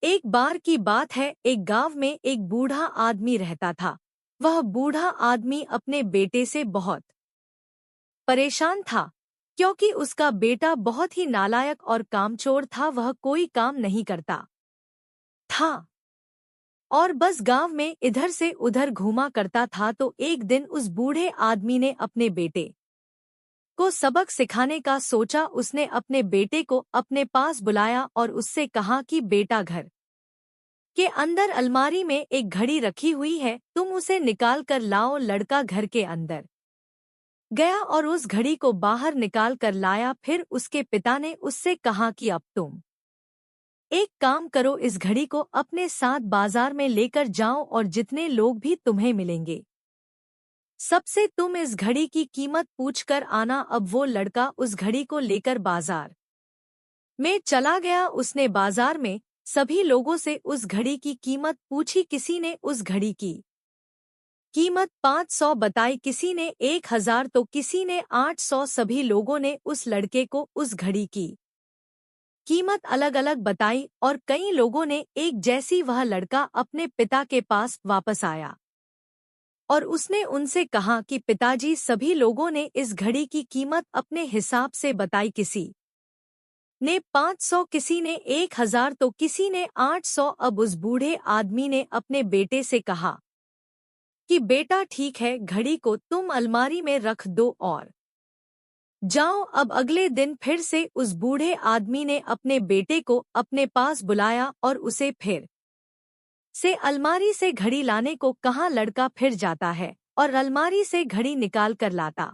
एक बार की बात है, एक गांव में एक बूढ़ा आदमी रहता था। वह बूढ़ा आदमी अपने बेटे से बहुत परेशान था, क्योंकि उसका बेटा बहुत ही नालायक और कामचोर था। वह कोई काम नहीं करता था और बस गांव में इधर से उधर घूमा करता था। तो एक दिन उस बूढ़े आदमी ने अपने बेटे को सबक सिखाने का सोचा। उसने अपने बेटे को अपने पास बुलाया और उससे कहा कि बेटा, घर के अंदर अलमारी में एक घड़ी रखी हुई है, तुम उसे निकाल कर लाओ। लड़का घर के अंदर गया और उस घड़ी को बाहर निकाल कर लाया। फिर उसके पिता ने उससे कहा कि अब तुम एक काम करो, इस घड़ी को अपने साथ बाजार में लेकर जाओ और जितने लोग भी तुम्हें मिलेंगे सबसे तुम इस घड़ी की कीमत पूछकर आना। अब वो लड़का उस घड़ी को लेकर बाजार में चला गया। उसने बाजार में सभी लोगों से उस घड़ी की कीमत पूछी। किसी ने उस घड़ी की कीमत 500 बताई, किसी ने 1000 तो किसी ने 800। सभी लोगों ने उस लड़के को उस घड़ी की कीमत अलग अलग बताई और कई लोगों ने एक जैसी। वह लड़का अपने पिता के पास वापस आया और उसने उनसे कहा कि पिताजी, सभी लोगों ने इस घड़ी की कीमत अपने हिसाब से बताई। किसी ने 500, किसी ने 1000 तो किसी ने 800। अब उस बूढ़े आदमी ने अपने बेटे से कहा कि बेटा, ठीक है, घड़ी को तुम अलमारी में रख दो और जाओ। अब अगले दिन फिर से उस बूढ़े आदमी ने अपने बेटे को अपने पास बुलाया और उसे फिर से अलमारी से घड़ी लाने को कहा। लड़का फिर जाता है और अलमारी से घड़ी निकाल कर लाता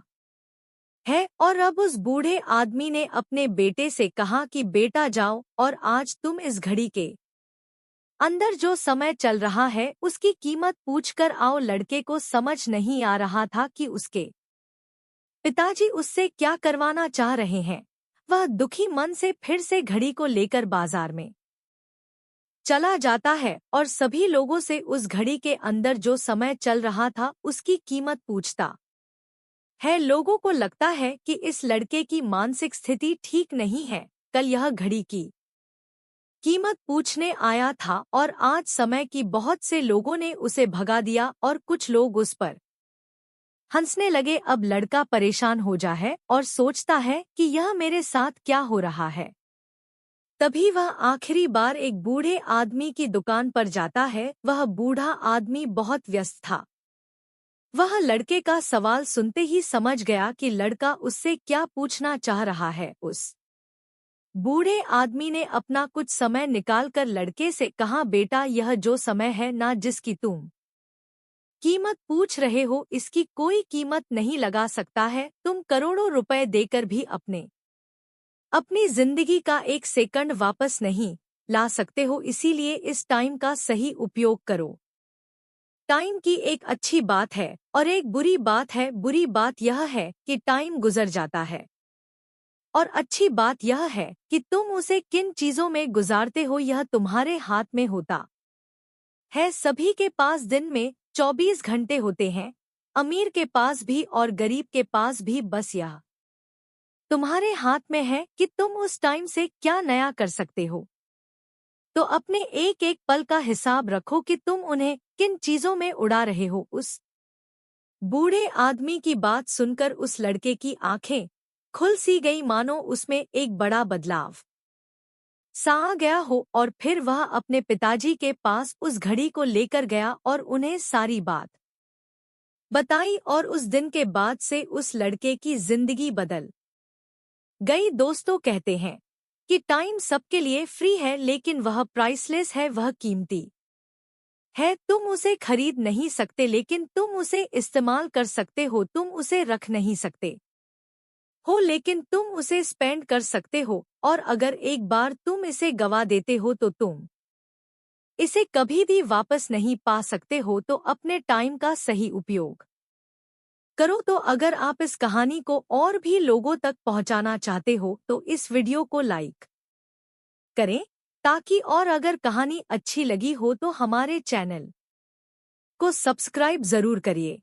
है। और अब उस बूढ़े आदमी ने अपने बेटे से कहा कि बेटा, जाओ और आज तुम इस घड़ी के अंदर जो समय चल रहा है उसकी कीमत पूछकर आओ। लड़के को समझ नहीं आ रहा था कि उसके पिताजी उससे क्या करवाना चाह रहे हैं। वह दुखी मन से फिर से घड़ी को लेकर बाजार में चला जाता है और सभी लोगों से उस घड़ी के अंदर जो समय चल रहा था उसकी कीमत पूछता है। लोगों को लगता है कि इस लड़के की मानसिक स्थिति ठीक नहीं है। कल यह घड़ी की कीमत पूछने आया था और आज समय की बहुत से लोगों ने उसे भगा दिया और कुछ लोग उस पर हंसने लगे। अब लड़का परेशान हो जा है और सोचता है कि यह मेरे साथ क्या हो रहा है। तभी वह आखिरी बार एक बूढ़े आदमी की दुकान पर जाता है। वह बूढ़ा आदमी बहुत व्यस्त था। वह लड़के का सवाल सुनते ही समझ गया कि लड़का उससे क्या पूछना चाह रहा है। उस बूढ़े आदमी ने अपना कुछ समय निकालकर लड़के से कहा, बेटा, यह जो समय है ना, जिसकी तुम कीमत पूछ रहे हो, इसकी कोई कीमत नहीं लगा सकता है। तुम करोड़ों रुपए देकर भी अपनी जिंदगी का एक सेकंड वापस नहीं ला सकते हो। इसीलिए इस टाइम का सही उपयोग करो। टाइम की एक अच्छी बात है और एक बुरी बात है। बुरी बात यह है कि टाइम गुजर जाता है और अच्छी बात यह है कि तुम उसे किन चीजों में गुजारते हो, यह तुम्हारे हाथ में होता है। सभी के पास दिन में 24 घंटे होते हैं, अमीर के पास भी और गरीब के पास भी। बस यह तुम्हारे हाथ में है कि तुम उस टाइम से क्या नया कर सकते हो। तो अपने एक एक पल का हिसाब रखो कि तुम उन्हें किन चीजों में उड़ा रहे हो। उस बूढ़े आदमी की बात सुनकर उस लड़के की आंखें खुल सी गई, मानो उसमें एक बड़ा बदलाव सा आ गया हो। और फिर वह अपने पिताजी के पास उस घड़ी को लेकर गया और उन्हें सारी बात बताई। और उस दिन के बाद से उस लड़के की जिंदगी बदल गई। दोस्तों कहते हैं कि टाइम सबके लिए फ्री है, लेकिन वह प्राइसलेस है, वह कीमती है। तुम उसे खरीद नहीं सकते, लेकिन तुम उसे इस्तेमाल कर सकते हो। तुम उसे रख नहीं सकते हो, लेकिन तुम उसे स्पेंड कर सकते हो। और अगर एक बार तुम इसे गवा देते हो तो तुम इसे कभी भी वापस नहीं पा सकते हो। तो अपने टाइम का सही उपयोग करो। तो अगर आप इस कहानी को और भी लोगों तक पहुंचाना चाहते हो तो इस वीडियो को लाइक करें, ताकि और अगर कहानी अच्छी लगी हो तो हमारे चैनल को सब्सक्राइब जरूर करिए।